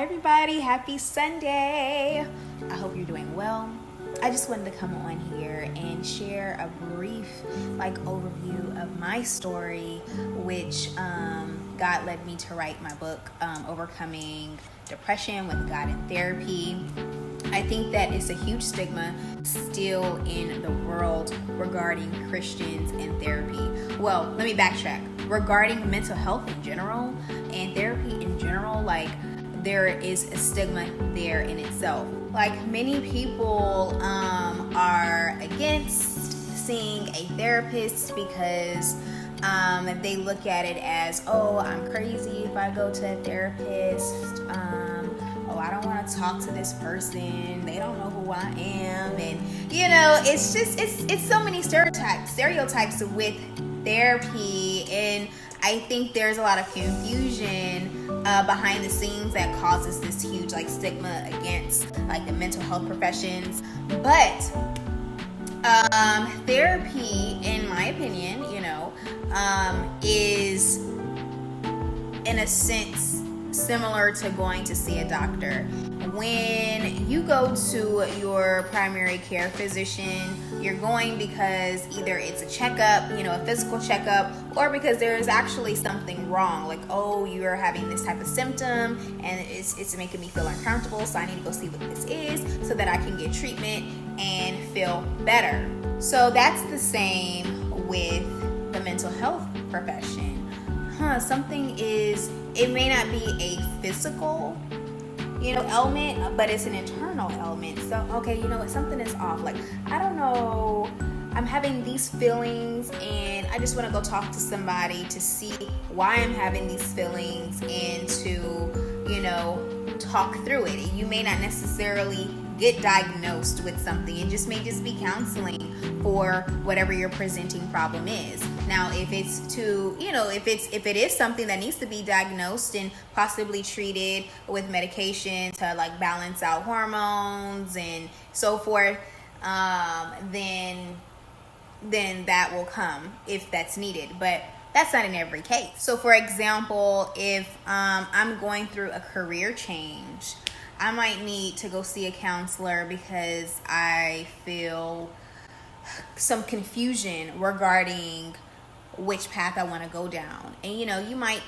Hi everybody, happy Sunday. I hope you're doing well. I just wanted to come on here and share a brief overview of my story, which God led me to write my book, Overcoming Depression with God in Therapy. I think that it's a huge stigma still in the world regarding Christians and therapy. Well, let me backtrack. Regarding mental health in general and therapy in general, there is a stigma there in itself. Many people are against seeing a therapist because they look at it as, oh, I'm crazy if I go to a therapist. I don't want to talk to this person. They don't know who I am. And, it's so many stereotypes with therapy. And I think there's a lot of confusion behind the scenes that causes this huge stigma against the mental health professions. But therapy, in my opinion, is in a sense similar to going to see a doctor. When you go to your primary care physician, you're going because either it's a checkup, a physical checkup, or because there is actually something wrong. You're having this type of symptom and it's making me feel uncomfortable, so I need to go see what this is so that I can get treatment and feel better. So that's the same with the mental health profession. It may not be a physical element, but it's an internal element. So, okay, something is off. I don't know, I'm having these feelings and I just want to go talk to somebody to see why I'm having these feelings and to, talk through it. You may not necessarily get diagnosed with something. It just may be counseling for whatever your presenting problem is. Now, if it is something that needs to be diagnosed and possibly treated with medication to balance out hormones and so forth, then that will come if that's needed. But that's not in every case. So, for example, if I'm going through a career change, I might need to go see a counselor because I feel some confusion regarding which path I want to go down. And you might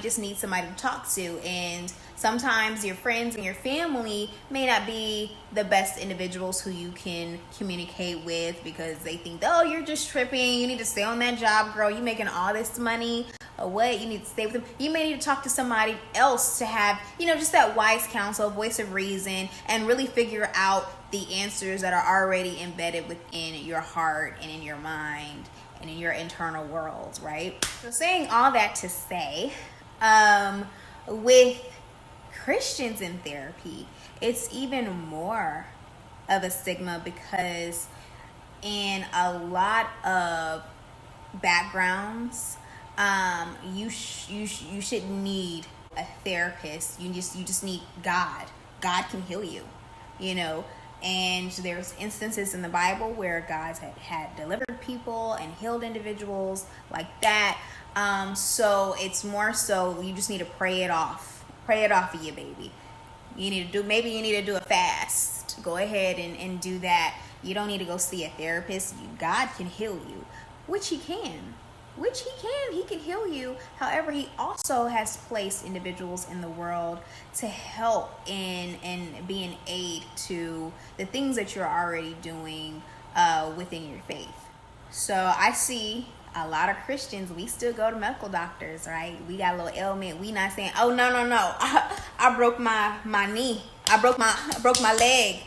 just need somebody to talk to, and sometimes your friends and your family may not be the best individuals who you can communicate with because they think, oh, you're just tripping, you need to stay on that job, girl, you making all this money, or what, you need to stay with them. You may need to talk to somebody else to have just that wise counsel, voice of reason, and really figure out the answers that are already embedded within your heart and in your mind and in your internal world, right? So saying all that to say, with Christians in therapy, it's even more of a stigma because in a lot of backgrounds, you shouldn't need a therapist. You just need God. God can heal you, And there's instances in the Bible where God had delivered people and healed individuals like that. So it's more so you just need to pray it off of you, baby. You need to do a fast. Go ahead and do that. You don't need to go see a therapist. God can heal you, which he can. He can heal you. However, he also has placed individuals in the world to help and be an aid to the things that you're already doing within your faith. So I see a lot of Christians, we still go to medical doctors, right? We got a little ailment. We not saying, oh, no. I broke my knee. I broke my leg.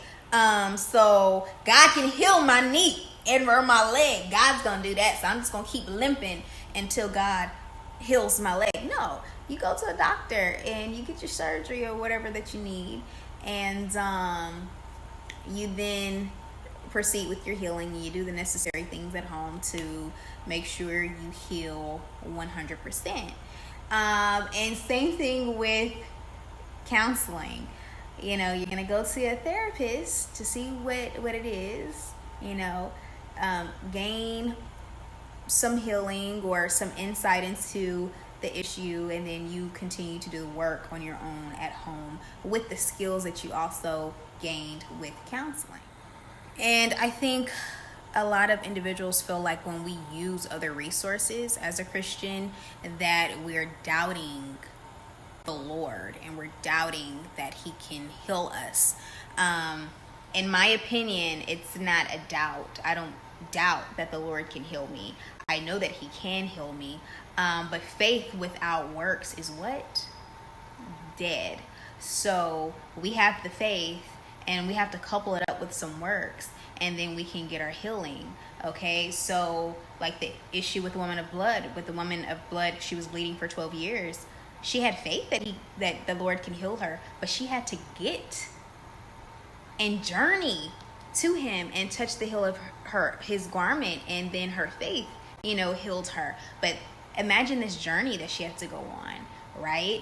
So God can heal my knee and my leg. God's gonna do that. So I'm just gonna keep limping until God heals my leg. No, you go to a doctor and you get your surgery or whatever that you need, and you then proceed with your healing. You do the necessary things at home to make sure you heal 100%. And same thing with counseling. You're gonna go see a therapist to see what it is. Gain some healing or some insight into the issue, and then you continue to do the work on your own at home with the skills that you also gained with counseling. And I think a lot of individuals feel like when we use other resources as a Christian that we're doubting the Lord and we're doubting that he can heal us. In my opinion, it's not a doubt. I don't doubt that the Lord can heal me. I know that he can heal me. But faith without works is what? Dead. So we have the faith and we have to couple it up with some works, and then we can get our healing. Okay, so like the issue with the woman of blood, she was bleeding for 12 years. She had faith that the Lord can heal her, but she had to get and journey to him and touch the heel of his garment, and then her faith, healed her. But imagine this journey that she had to go on, right?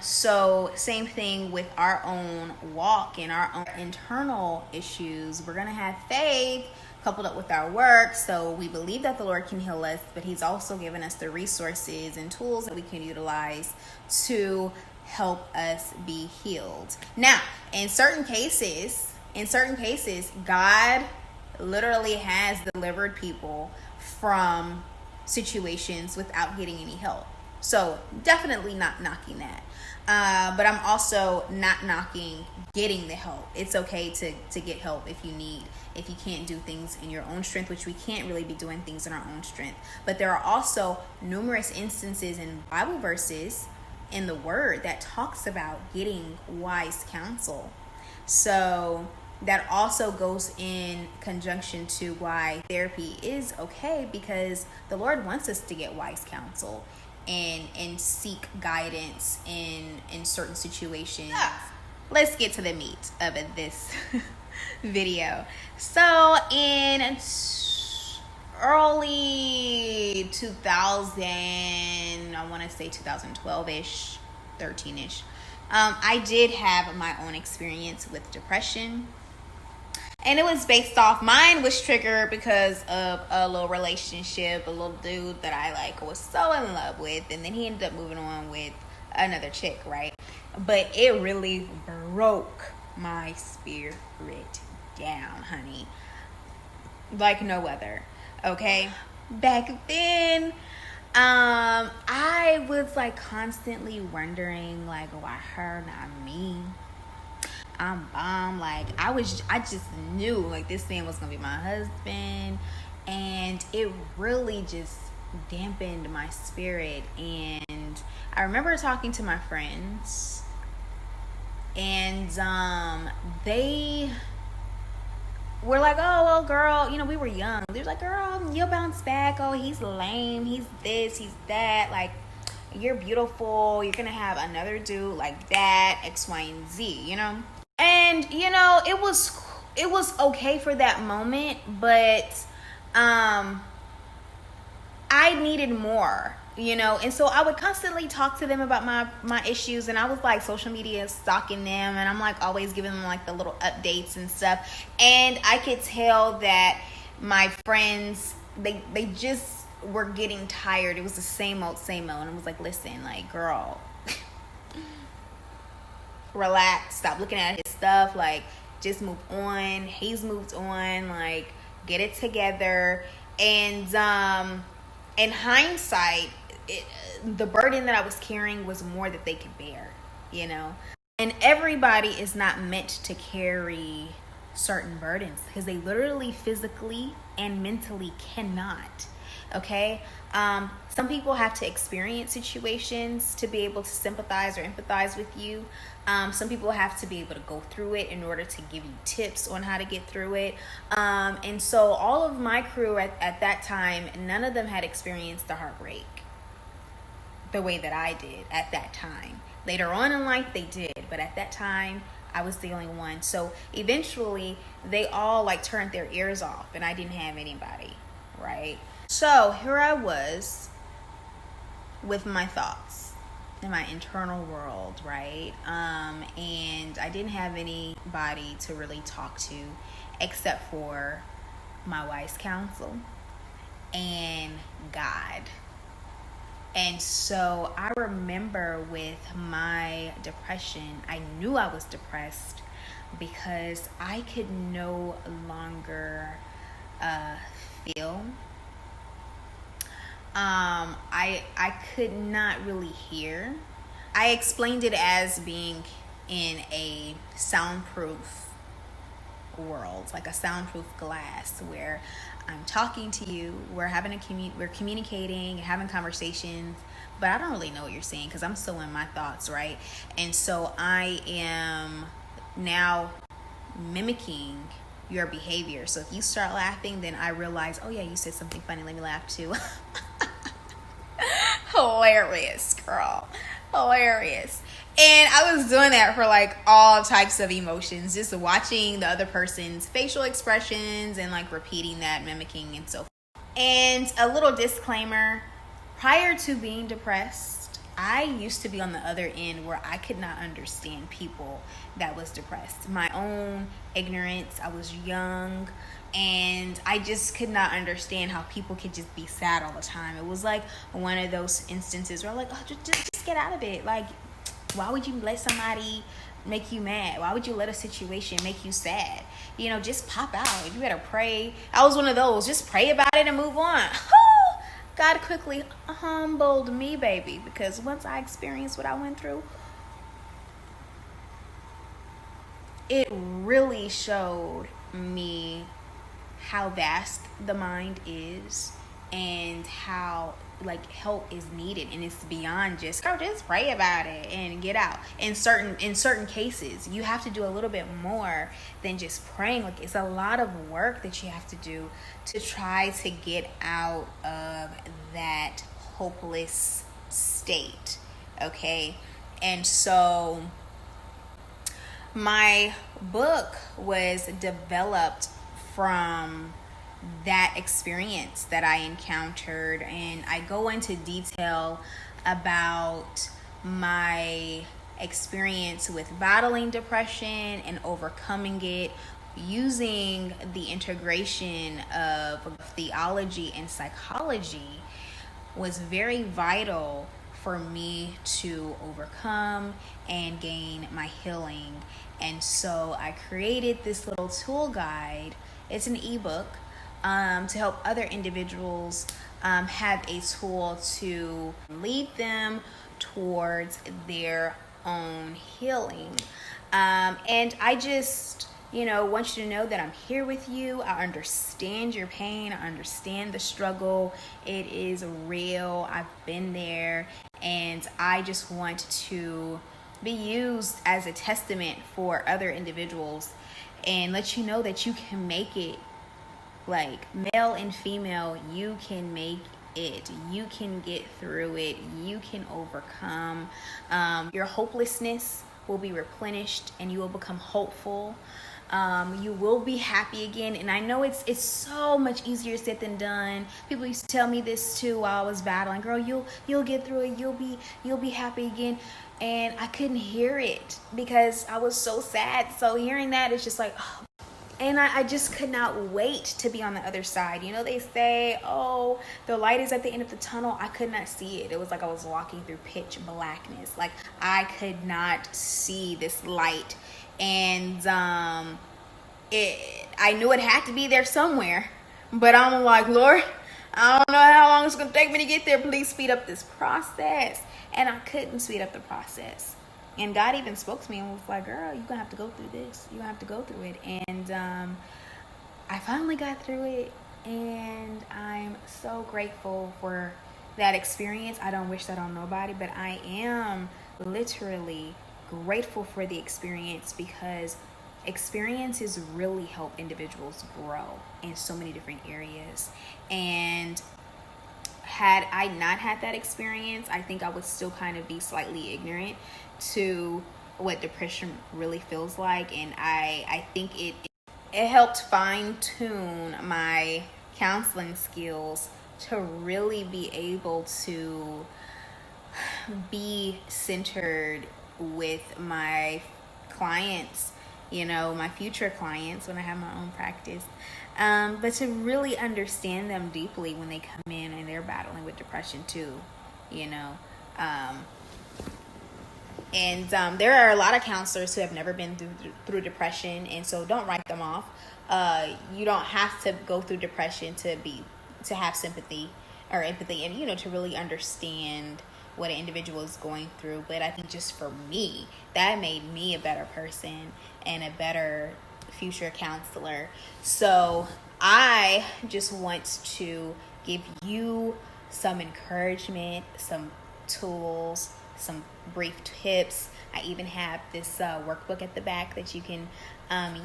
So same thing with our own walk and our own internal issues. We're going to have faith coupled up with our work. So we believe that the Lord can heal us, but he's also given us the resources and tools that we can utilize to help us be healed. Now, in certain cases, God literally has delivered people from situations without getting any help. So definitely not knocking that. But I'm also not knocking getting the help. It's okay to get help if you can't do things in your own strength, which we can't really be doing things in our own strength. But there are also numerous instances in Bible verses in the word that talks about getting wise counsel. So that also goes in conjunction to why therapy is okay, because the Lord wants us to get wise counsel and seek guidance in certain situations. Let's get to the meat of this video. So in early 2000, I want to say 2012-ish, 13-ish, I did have my own experience with depression. And it was based off, mine was triggered because of a little relationship, a little dude that I was so in love with. And then he ended up moving on with another chick, right? But it really broke my spirit down, honey. Like no other, okay? Back then, I was constantly wondering, why her, not me? I'm bomb. I just knew this man was gonna be my husband, and it really just dampened my spirit. And I remember talking to my friends, and they were like, oh well, girl, we were young. They were like, girl, you'll bounce back. Oh, he's lame, he's this, he's that, you're beautiful, you're gonna have another dude like that, X, Y, and Z, And it was okay for that moment, but I needed more, and so I would constantly talk to them about my issues, and I was social media stalking them, and I'm always giving them the little updates and stuff. And I could tell that my friends, they just were getting tired. It was the same old, and I was listen, girl, relax, stop looking at his stuff, just move on. He's moved on, get it together. And in hindsight, the burden that I was carrying was more that they could bear, and everybody is not meant to carry certain burdens, because they literally physically and mentally cannot. Okay, some people have to experience situations to be able to sympathize or empathize with you. Some people have to be able to go through it in order to give you tips on how to get through it. And so all of my crew at that time, none of them had experienced the heartbreak the way that I did at that time. Later on in life, they did, but at that time, I was the only one. So eventually, they all turned their ears off, and I didn't have anybody, right? So here I was with my thoughts in my internal world, right? And I didn't have anybody to really talk to except for my wise counsel and God. And so I remember with my depression, I knew I was depressed because I could no longer feel. I could not really hear. I explained it as being in a soundproof world, like a soundproof glass, where I'm talking to you, we're communicating and having conversations, but I don't really know what you're saying because I'm still in my thoughts, right? And so I am now mimicking your behavior. So if you start laughing, then I realize, oh yeah, you said something funny, let me laugh too. Hilarious, girl. Hilarious. And I was doing that for like all types of emotions, just watching the other person's facial expressions and like repeating that, mimicking, and so forth. And a little disclaimer, prior to being depressed, I used to be on the other end where I could not understand people that was depressed. My own ignorance, I was young, and I just could not understand how people could just be sad all the time. It was like one of those instances where I'm like, oh, just get out of it. Like, why would you let somebody make you mad? Why would you let a situation make you sad? You know, just pop out. You better pray. I was one of those. Just pray about it and move on. God quickly humbled me, baby, because once I experienced what I went through, it really showed me how vast the mind is and how like help is needed, and it's beyond just pray about it and get out. In certain cases you have to do a little bit more than just praying. Like, it's a lot of work that you have to do to try to get out of that hopeless state, okay? And so my book was developed from that experience that I encountered, and I go into detail about my experience with battling depression and overcoming it using the integration of theology and psychology was very vital for me to overcome and gain my healing. And so I created this little tool guide. It's an ebook to help other individuals have a tool to lead them towards their own healing. And I just, want you to know that I'm here with you. I understand your pain. I understand the struggle. It is real. I've been there. And I just want to be used as a testament for other individuals and let you know that you can make it. Like, male and female, you can make it. You can get through it. You can overcome. Your hopelessness will be replenished and you will become hopeful. You will be happy again. And I know it's so much easier said than done. People used to tell me this too while I was battling. Girl, you'll get through it. You'll be happy again. And I couldn't hear it because I was so sad. So hearing that, it's just like, oh. And I just could not wait to be on the other side. They say, oh, the light is at the end of the tunnel. I could not see it. It was like I was walking through pitch blackness. Like, I could not see this light. And I knew it had to be there somewhere. But I'm like, Lord, I don't know how long it's going to take me to get there. Please speed up this process. And I couldn't speed up the process. And God even spoke to me and was like, girl, you're going to have to go through this. You're going to have to go through it. And I finally got through it. And I'm so grateful for that experience. I don't wish that on nobody, but I am literally grateful for the experience because experiences really help individuals grow in so many different areas. And had I not had that experience, I think I would still kind of be slightly ignorant to what depression really feels like. And I think it helped fine-tune my counseling skills to really be able to be centered with my clients, my future clients when I have my own practice. But to really understand them deeply when they come in and they're battling with depression too. you know. There are a lot of counselors who have never been through depression, and so don't write them off. You don't have to go through depression to have sympathy or empathy, and to really understand what an individual is going through. But I think just for me, that made me a better person and a better future counselor. So I just want to give you some encouragement, some tools, some brief tips. I even have this workbook at the back that you can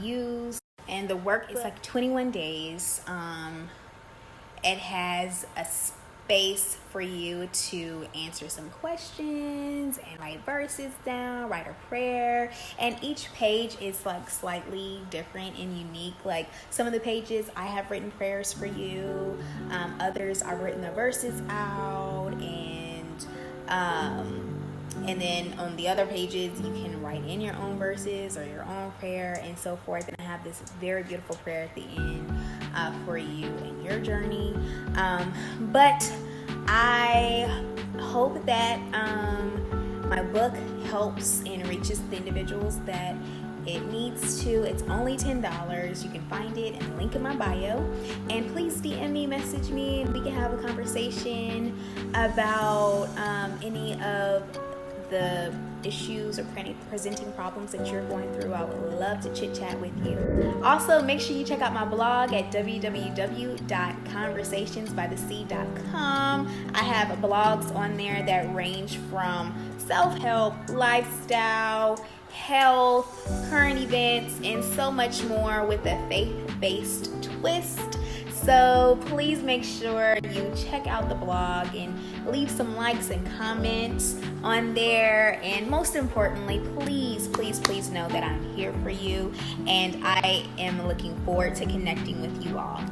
use. And the work is like 21 days. It has a space for you to answer some questions and write verses down, write a prayer. And each page is like slightly different and unique. Like some of the pages I have written prayers for you. Others I've written the verses out, and then on the other pages, you can write in your own verses or your own prayer and so forth. And I have this very beautiful prayer at the end for you and your journey. But I hope that my book helps and reaches the individuals that it needs to. It's only $10. You can find it in the link in my bio. And please DM me, message me, and we can have a conversation about any of the issues or presenting problems that you're going through. I would love to chit chat with you. Also, make sure you check out my blog at www.conversationsbythesea.com. I have blogs on there that range from self-help, lifestyle, health, current events, and so much more with a faith-based twist. So please make sure you check out the blog and leave some likes and comments on there. And most importantly, please know that I'm here for you, and I am looking forward to connecting with you all.